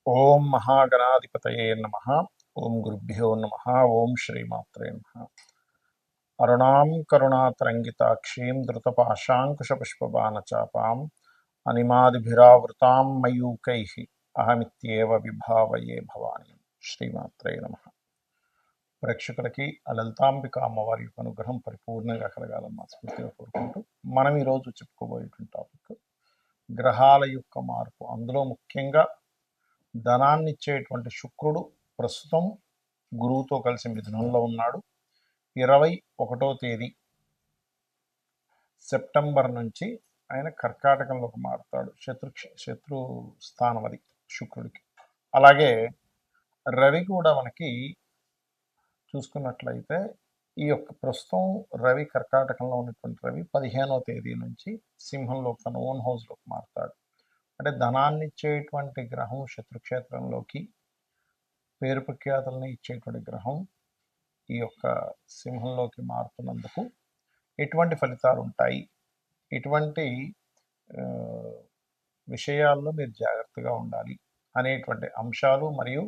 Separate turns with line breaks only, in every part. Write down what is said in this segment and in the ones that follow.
ఓం మహాగణాధిపతయే నమః. ఓం గురుభ్యో నమః. ఓం శ్రీమాత్రే నమః. అరుణాం కరుణాతరంగితాక్షీం ధృతపాశాంకుశపుష్పబాణచాపాం అనిమాదిభిరావృతాం మయూకైః అహమిత్యేవ విభావయే భవాని. శ్రీమాత్రే నమః. ప్రేక్షకులకి ఆ లలితాంబిక అమ్మవారి యొక్క అనుగ్రహం పరిపూర్ణంగా కలగాలని మనస్ఫూర్తిగా కోరుకుంటూ మనం ఈరోజు చెప్పుకోబోయేటువంటి టాపిక్ గ్రహాల యొక్క మార్పు. అందులో ముఖ్యంగా ధనాన్ని ఇచ్చేటువంటి శుక్రుడు ప్రస్తుతం గురువుతో కలిసి మిథునంలో ఉన్నాడు. 21వ తేదీ సెప్టెంబర్ నుంచి ఆయన కర్కాటకంలోకి మారుతాడు. శత్రు స్థానం అది శుక్రుడికి. అలాగే రవి కూడా మనకి చూసుకున్నట్లయితే ఈ యొక్క ప్రస్తుతం రవి కర్కాటకంలో ఉన్నటువంటి రవి 15వ తేదీ నుంచి సింహంలో తన ఓన్ హౌస్లోకి మారుతాడు. అంటే ధనాన్ని ఇచ్చేటువంటి గ్రహం శత్రుక్షేత్రంలోకి, పేరు ప్రఖ్యాతులని ఇచ్చేటువంటి గ్రహం ఈ యొక్క సింహంలోకి మారుతున్నందుకు ఎటువంటి ఫలితాలు ఉంటాయి, ఎటువంటి విషయాల్లో మీరు జాగ్రత్తగా ఉండాలి అనేటువంటి అంశాలు మరియు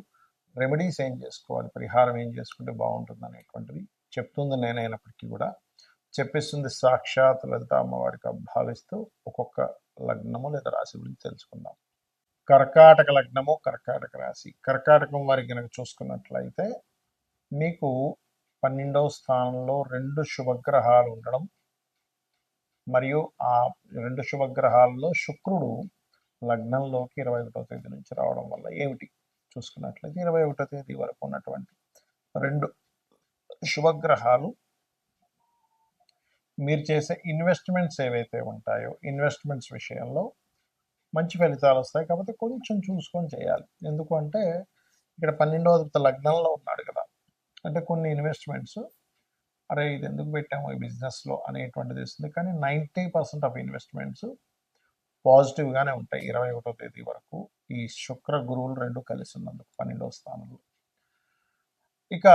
రెమెడీస్ ఏం చేసుకోవాలి, పరిహారం ఏం చేసుకుంటే బాగుంటుంది అనేటువంటిది చెప్తుంది నేనైనప్పటికీ కూడా చెప్పిస్తుంది సాక్షాత్ లలిత అమ్మవారికి భావిస్తూ ఒక్కొక్క లగ్నము లేదా రాశి గురించి తెలుసుకుందాం. కర్కాటక లగ్నము, కర్కాటక రాశి. కర్కాటకం వారికి కనుక చూసుకున్నట్లయితే మీకు 12వ స్థానంలో 2 శుభగ్రహాలు ఉండడం మరియు ఆ 2 శుభగ్రహాల్లో శుక్రుడు లగ్నంలోకి 21వ తేదీ నుంచి రావడం వల్ల ఏమిటి చూసుకున్నట్లయితే 21వ తేదీ వరకు ఉన్నటువంటి 2 శుభగ్రహాలు మీరు చేసే ఇన్వెస్ట్మెంట్స్ ఏవైతే ఉంటాయో ఇన్వెస్ట్మెంట్స్ విషయంలో మంచి ఫలితాలు వస్తాయి. కాకపోతే కొంచెం చూసుకొని చేయాలి. ఎందుకు అంటే ఇక్కడ 12వ లగ్నంలో ఉన్నాడు కదా, అంటే కొన్ని ఇన్వెస్ట్మెంట్స్ అరే ఇది ఎందుకు పెట్టాము ఈ బిజినెస్లో అనేటువంటిది వస్తుంది. కానీ 90% ఆఫ్ ఇన్వెస్ట్మెంట్స్ పాజిటివ్గానే ఉంటాయి 21వ తేదీ వరకు. ఈ శుక్ర గురువులు 2 కలిసి ఉన్నందుకు 12వ స్థానంలో. ఇక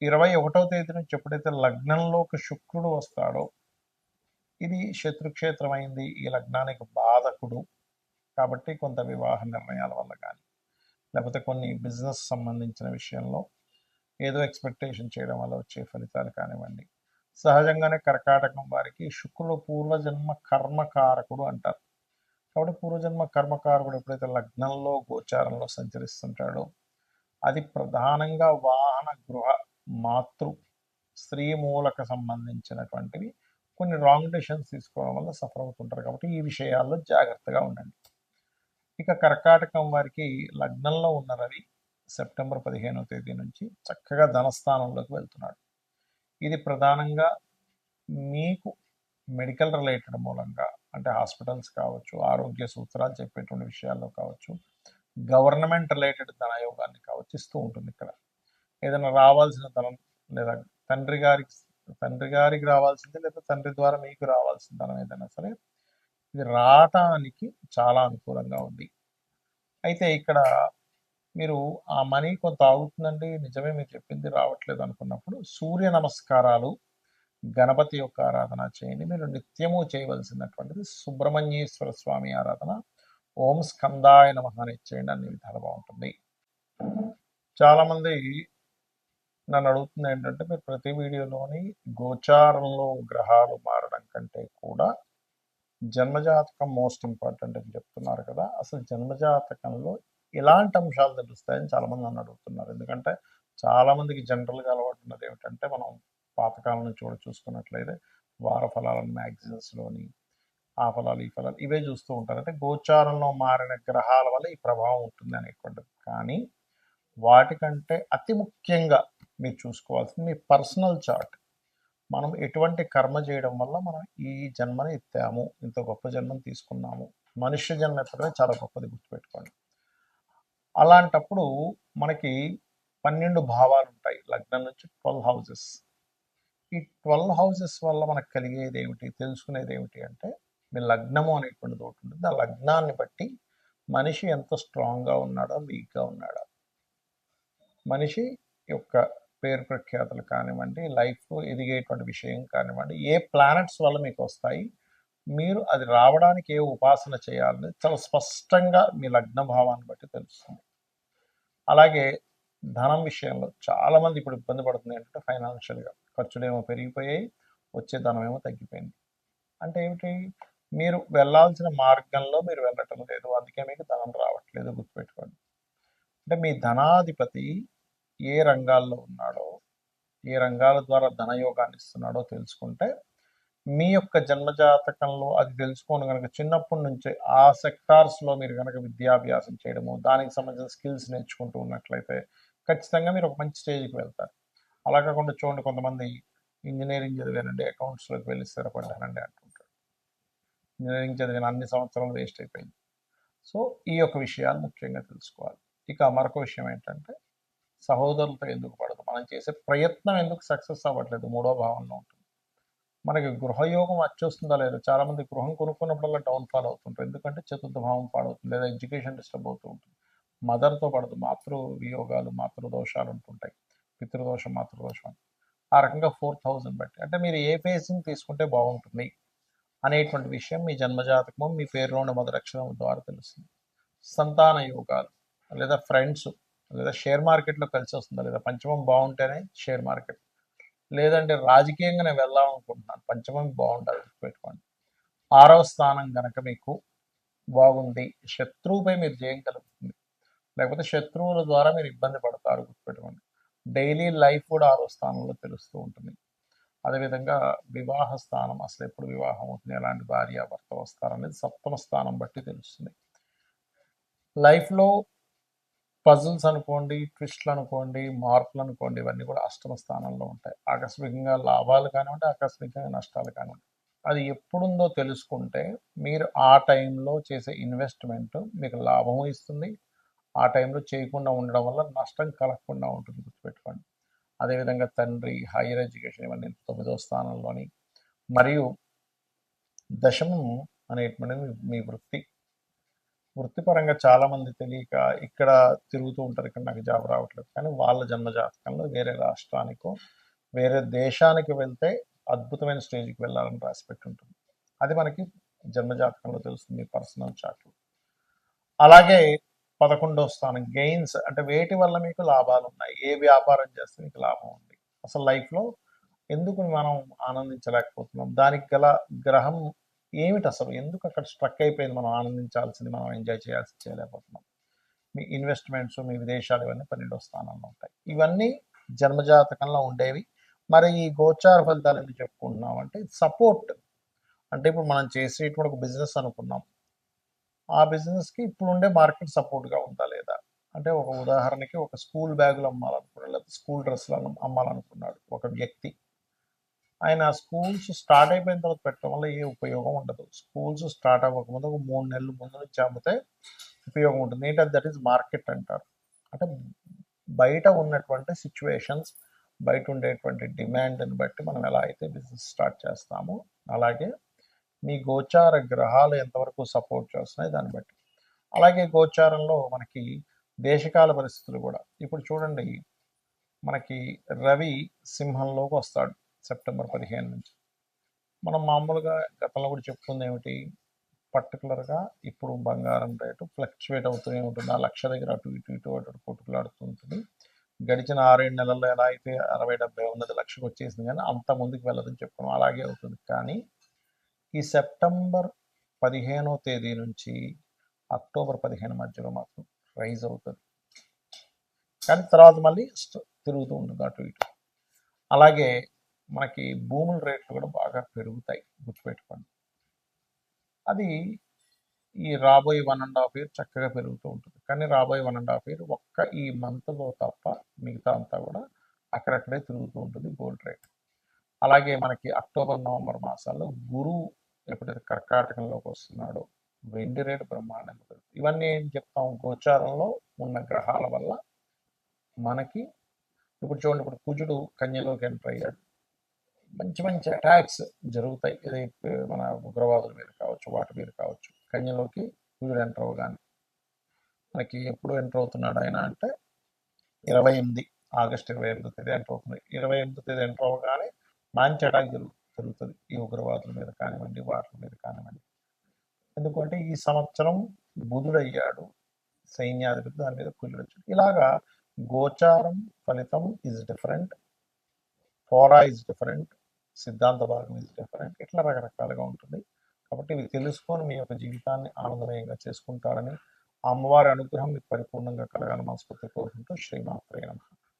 21వ తేదీ నుంచి ఎప్పుడైతే లగ్నంలోకి శుక్రుడు వస్తాడో ఇది శత్రుక్షేత్రం అయింది. ఈ లగ్నానికి బాధకుడు కాబట్టి కొంత వివాహ నిర్ణయాల వల్ల కానీ లేకపోతే కొన్ని బిజినెస్ సంబంధించిన విషయంలో ఏదో ఎక్స్పెక్టేషన్ చేయడం వల్ల వచ్చే ఫలితాలు కానివ్వండి. సహజంగానే కర్కాటకం వారికి శుక్రుడు పూర్వజన్మ కర్మకారకుడు అంటారు. కాబట్టి పూర్వజన్మ కర్మకారకుడు ఎప్పుడైతే లగ్నంలో గోచారంలో సంచరిస్తుంటాడో అది ప్రధానంగా వాహన, గృహ, మాతృ, స్త్రీ మూలక సంబంధించినటువంటివి కొన్ని రాంగ్ డెసిషన్స్ తీసుకోవడం వల్ల సఫర్ అవుతుంటారు. కాబట్టి ఈ విషయాల్లో జాగ్రత్తగా ఉండండి. ఇక కర్కాటకం వారికి లగ్నంలో ఉన్న రవి సెప్టెంబర్ 15వ తేదీ నుంచి చక్కగా ధనస్థానంలోకి వెళ్తున్నాడు. ఇది ప్రధానంగా మీకు మెడికల్ రిలేటెడ్ మూలంగా, అంటే హాస్పిటల్స్ కావచ్చు, ఆరోగ్య సూత్రాలు చెప్పేటువంటి విషయాల్లో కావచ్చు, గవర్నమెంట్ రిలేటెడ్ ధనయోగాన్ని కావచ్చు ఇస్తూ ఉంటుంది. ఇక్కడ ఏదైనా రావాల్సిన ధనం లేదా తండ్రి గారికి రావాల్సింది లేదా తండ్రి ద్వారా మీకు రావాల్సిన ధనం ఏదైనా సరే ఇది రావటానికి చాలా అనుకూలంగా ఉంది. అయితే ఇక్కడ మీరు ఆ మనీ కొంత ఆగుతుందండి, నిజమే మీరు చెప్పింది రావట్లేదు అనుకున్నప్పుడు సూర్య నమస్కారాలు, గణపతి యొక్క ఆరాధన చేయండి. మీరు నిత్యము చేయవలసినటువంటిది సుబ్రహ్మణ్యేశ్వర స్వామి ఆరాధన, ఓం స్కందాయ నమః అని చేయండి. అన్ని విధాలు బాగుంటుంది. చాలామంది నన్ను అడుగుతుంది ఏంటంటే మీరు ప్రతి వీడియోలోని గోచారంలో గ్రహాలు మారడం కంటే కూడా జన్మజాతకం మోస్ట్ ఇంపార్టెంట్ అని చెప్తున్నారు కదా. అసలు జన్మజాతకంలో ఎలాంటి అంశాలు తెలుస్తాయని చాలామంది నన్ను అడుగుతున్నారు. ఎందుకంటే చాలామందికి జనరల్గా అలవాటు ఉన్నది ఏమిటంటే మనం పాతకాలం నుంచి కూడా చూసుకున్నట్లయితే వార ఫలాలను మ్యాగజైన్స్లోని ఆ ఫలాలు ఈ ఫలాలు ఇవే చూస్తూ ఉంటారు. అంటే గోచారంలో మారిన గ్రహాల వల్ల ఈ ప్రభావం ఉంటుంది అనేటువంటిది. కానీ వాటికంటే అతి ముఖ్యంగా మీరు చూసుకోవాల్సింది మీ పర్సనల్ చార్ట్. మనం ఎటువంటి కర్మ చేయడం వల్ల మనం ఈ జన్మని ఎత్తాము, ఇంత గొప్ప జన్మని తీసుకున్నాము. మనుష్య జన్మ ఎత్తడమే చాలా గొప్పది, గుర్తుపెట్టుకోండి. అలాంటప్పుడు మనకి 12 భావాలు ఉంటాయి లగ్నం నుంచి 12 హౌసెస్. ఈ 12 హౌసెస్ వల్ల మనకు కలిగేది ఏమిటి, తెలుసుకునేది ఏమిటి అంటే మీ లగ్నము అనేటువంటిది ఒకటి ఉంటుంది. ఆ లగ్నాన్ని బట్టి మనిషి ఎంత స్ట్రాంగ్గా ఉన్నాడో, వీక్గా ఉన్నాడో, మనిషి యొక్క పేరు ప్రఖ్యాతులు కానివ్వండి, లైఫ్లో ఎదిగేటువంటి విషయం కానివ్వండి, ఏ ప్లానెట్స్ వల్ల మీకు వస్తాయి, మీరు అది రావడానికి ఏ ఉపాసన చేయాలని చాలా స్పష్టంగా మీ లగ్న భావాన్ని బట్టి తెలుస్తుంది. అలాగే ధనం విషయంలో చాలామంది ఇప్పుడు ఇబ్బంది పడుతుంది ఏంటంటే ఫైనాన్షియల్గా ఖర్చులేమో పెరిగిపోయాయి, వచ్చే ధనం ఏమో తగ్గిపోయింది. అంటే ఏమిటి, మీరు వెళ్ళాల్సిన మార్గంలో మీరు వెళ్ళటం లేదు, అందుకే మీకు ధనం రావట్లేదు. గుర్తుపెట్టుకోండి. అంటే మీ ధనాధిపతి ఏ రంగాల్లో ఉన్నాడో, ఏ రంగాల ద్వారా ధనయోగాన్ని ఇస్తున్నాడో తెలుసుకుంటే మీ యొక్క జన్మజాతకంలో అది తెలుసుకొని కనుక చిన్నప్పటి నుంచే ఆ సెక్టార్స్లో మీరు కనుక విద్యాభ్యాసం చేయడము, దానికి సంబంధించిన స్కిల్స్ నేర్చుకుంటూ ఉన్నట్లయితే ఖచ్చితంగా మీరు ఒక మంచి స్టేజ్కి వెళ్తారు. అలా కాకుండా చూడండి, కొంతమంది ఇంజనీరింగ్ చదివానండి, అకౌంట్స్లోకి వెళ్ళి స్థిరపడ్డానండి అంటుంటారు. ఇంజనీరింగ్ చదివిన అన్ని సంవత్సరాలు వేస్ట్ అయిపోయింది. సో ఈ యొక్క విషయాలు ముఖ్యంగా తెలుసుకోవాలి. ఇక మరొక విషయం ఏంటంటే, సహోదరులతో ఎందుకు పడదు, మనం చేసే ప్రయత్నం ఎందుకు సక్సెస్ అవ్వట్లేదు, మూడో భావంలో ఉంటుంది. మనకి గృహయోగం వచ్చేస్తుందా లేదా, చాలామంది గృహం కొనుక్కున్నప్పుడల్లా డౌన్ఫాల్ అవుతుంటారు. ఎందుకంటే చతుర్థ భావం పాడవుతుంది, లేదా ఎడ్యుకేషన్ డిస్టర్బ్ అవుతూ ఉంటుంది. మదర్తో పడదు, మాతృ వియోగాలు, మాతృదోషాలు ఉంటుంటాయి, పితృదోషం, మాతృదోషం. ఆ రకంగా 4000 బట్టి అంటే మీరు ఏ ఫేసింగ్ తీసుకుంటే బాగుంటుంది అనేటువంటి విషయం మీ జన్మజాతకము, మీ పేరులోని మొదటి అక్షరం ద్వారా తెలుస్తుంది. సంతాన యోగాలు, లేదా ఫ్రెండ్స్, లేదా షేర్ మార్కెట్లో కలిసి వస్తుందా లేదా, పంచమం బాగుంటేనే షేర్ మార్కెట్, లేదంటే రాజకీయంగా నేను వెళ్దాం అనుకుంటున్నాను, పంచమం బాగుండాలి, పెట్టుకోండి. 6వ స్థానం కనుక మీకు బాగుంది, శత్రువుపై మీరు జయం కలుగుతుంది, లేకపోతే శత్రువుల ద్వారా మీరు ఇబ్బంది పడతారు, గుర్తుపెట్టుకోండి. డైలీ లైఫ్ కూడా 6వ స్థానంలో తెలుస్తూ ఉంటుంది. అదేవిధంగా వివాహ స్థానం, అసలు ఎప్పుడు వివాహం అవుతుంది, ఎలాంటి భార్య భర్త వస్తారనేది 7వ స్థానం బట్టి తెలుస్తుంది. లైఫ్లో పజిల్స్ అనుకోండి, ట్విస్ట్లు అనుకోండి, మార్పులు అనుకోండి, ఇవన్నీ కూడా 8వ స్థానంలో ఉంటాయి. ఆకస్మికంగా లాభాలు కానివ్వండి, ఆకస్మికంగా నష్టాలు కానివ్వండి, అది ఎప్పుడుందో తెలుసుకుంటే మీరు ఆ టైంలో చేసే ఇన్వెస్ట్మెంట్ మీకు లాభం ఇస్తుంది, ఆ టైంలో చేయకుండా ఉండడం వల్ల నష్టం కలగకుండా ఉంటుంది, గుర్తుపెట్టుకోండి. అదేవిధంగా తండ్రి, హైయర్ ఎడ్యుకేషన్, ఇవన్నీ 9వ స్థానంలోని. మరియు దశమం అనేటువంటిది మీ వృత్తి. వృత్తిపరంగా చాలామంది తెలియక ఇక్కడ తిరుగుతూ ఉంటారు, ఇక్కడ నాకు జాబ్ రావట్లేదు, కానీ వాళ్ళ జన్మజాతకంలో వేరే రాష్ట్రానికో వేరే దేశానికి వెళ్తే అద్భుతమైన స్టేజ్కి వెళ్ళాలని రాసిపెట్టి ఉంటుంది. అది మనకి జన్మజాతకంలో తెలుస్తుంది, పర్సనల్ చార్ట్లో. అలాగే 11వ స్థానం గెయిన్స్, అంటే వేటి వల్ల మీకు లాభాలు ఉన్నాయి, ఏ వ్యాపారం చేస్తే మీకు లాభం ఉంది, అసలు లైఫ్లో ఎందుకు మనం ఆనందించలేకపోతున్నాం, దానికి గల గ్రహం ఏమిటి, అసలు ఎందుకు అక్కడ స్ట్రక్ అయిపోయింది, మనం ఆనందించాల్సింది మనం ఎంజాయ్ చేయాల్సి చేయలేకపోతున్నాం. మీ ఇన్వెస్ట్మెంట్స్, మీ విదేశాలు, ఇవన్నీ 12వ స్థానంలో ఉంటాయి. ఇవన్నీ జన్మజాతకంలో ఉండేవి. మరి ఈ గోచార ఫలితాలు ఎందుకు చెప్పుకుంటున్నాం అంటే సపోర్ట్. అంటే ఇప్పుడు మనం చేసేటువంటి ఒక బిజినెస్ అనుకున్నాం, ఆ బిజినెస్కి ఇప్పుడు ఉండే మార్కెట్ సపోర్ట్గా ఉందా లేదా. అంటే ఒక ఉదాహరణకి ఒక స్కూల్ బ్యాగులు అమ్మాలనుకున్నాడు, లేదా స్కూల్ డ్రెస్సులు అమ్మాలనుకున్నాడు ఒక వ్యక్తి. ఆయన స్కూల్స్ స్టార్ట్ అయిపోయిన తర్వాత పెట్టడం వల్ల ఏ ఉపయోగం ఉండదు. స్కూల్స్ స్టార్ట్ అవ్వకముందు ఒక 3 నెలలు ముందు నుంచి అమ్మితే ఉపయోగం ఉంటుంది. ఏంటంటే దట్ ఈస్ మార్కెట్ అంటారు. అంటే బయట ఉన్నటువంటి సిచ్యువేషన్స్, బయట ఉండేటువంటి డిమాండ్ని బట్టి మనం ఎలా అయితే బిజినెస్ స్టార్ట్ చేస్తామో, అలాగే మీ గోచార గ్రహాలు ఎంతవరకు సపోర్ట్ చేస్తున్నాయి దాన్ని బట్టి. అలాగే గోచారంలో మనకి దేశకాల పరిస్థితులు కూడా. ఇప్పుడు చూడండి, మనకి రవి సింహంలోకి వస్తాడు సెప్టెంబర్ 15 నుంచి. మనం మామూలుగా గతంలో కూడా చెప్పుకుంది ఏమిటి, పర్టికులర్గా ఇప్పుడు బంగారం రేటు ఫ్లక్చువేట్ అవుతూనే ఉంటుంది, ఆ లక్ష దగ్గర అటు ఇటు ఇటు అటు కొట్టుకులాడుతూ ఉంటుంది. గడిచిన 6-7 నెలల్లో ఎలా అయితే 60-70 ఉన్నది లక్షకు వచ్చేసింది, కానీ అంత ముందుకు వెళ్ళదని చెప్పుకున్నాం, అలాగే అవుతుంది. కానీ ఈ సెప్టెంబర్ 15వ తేదీ నుంచి అక్టోబర్ 15 మధ్యలో మాత్రం రైజ్ అవుతుంది, కానీ తర్వాత మళ్ళీ తిరుగుతూ ఉంటుంది అటు ఇటు. అలాగే మనకి భూముల రేట్లు కూడా బాగా పెరుగుతాయి, గుర్తుపెట్టుకోండి. అది ఈ రాబోయే 1.5 ఇయర్ చక్కగా పెరుగుతూ ఉంటుంది, కానీ రాబోయే 1.5 ఇయర్ ఒక్క ఈ మంత్లో తప్ప మిగతా అంతా కూడా అక్కడక్కడే తిరుగుతూ ఉంటుంది గోల్డ్ రేట్. అలాగే మనకి అక్టోబర్ నవంబర్ మాసాల్లో గురువు ఎప్పుడైతే కర్కాటకంలోకి వస్తున్నాడో వెండి రేటు బ్రహ్మాండంగా పెరుగుతుంది. ఇవన్నీ ఏం చెప్తాం, గోచారంలో ఉన్న గ్రహాల వల్ల మనకి. ఇప్పుడు చూడండి, ఇప్పుడు కుజుడు కన్యలోకి ఎంటర్ అయ్యాడు, మంచి మంచి అటాక్స్ జరుగుతాయి, ఇది మన ఉగ్రవాదుల మీద కావచ్చు, వాటి మీద కావచ్చు. కన్యలోకి కుజుడు ఎంటర్ అవ్వగానే మనకి ఎప్పుడు ఎంటర్ అవుతున్నాడు ఆయన అంటే 28 ఆగస్టు 28వ తేదీ ఎంటర్ అవుతుంది. 28వ తేదీ ఎంటర్ అవ్వగానే మంచి అటాక్ జరుగుతుంది ఈ ఉగ్రవాదుల మీద కానివ్వండి, వాటి మీద కానివ్వండి. ఎందుకంటే ఈ సంవత్సరం బుధుడు అయ్యాడు సైన్యాధిపతి దాని మీద కుజుడు. ఇలాగా గోచారం ఫలితం ఈజ్ డిఫరెంట్, ఫోరా ఈజ్ డిఫరెంట్, సిద్ధాంత భాగం ఈజ్ డిఫరెంట్, ఇట్లా రకరకాలుగా ఉంటుంది. కాబట్టి ఇవి తెలుసుకొని మీ యొక్క జీవితాన్ని ఆనందమయంగా చేసుకుంటారని, ఆ అమ్మవారి అనుగ్రహం మీకు పరిపూర్ణంగా కలగాలని మనస్ఫూర్తి కోరుకుంటూ శ్రీమాత్రే నమః.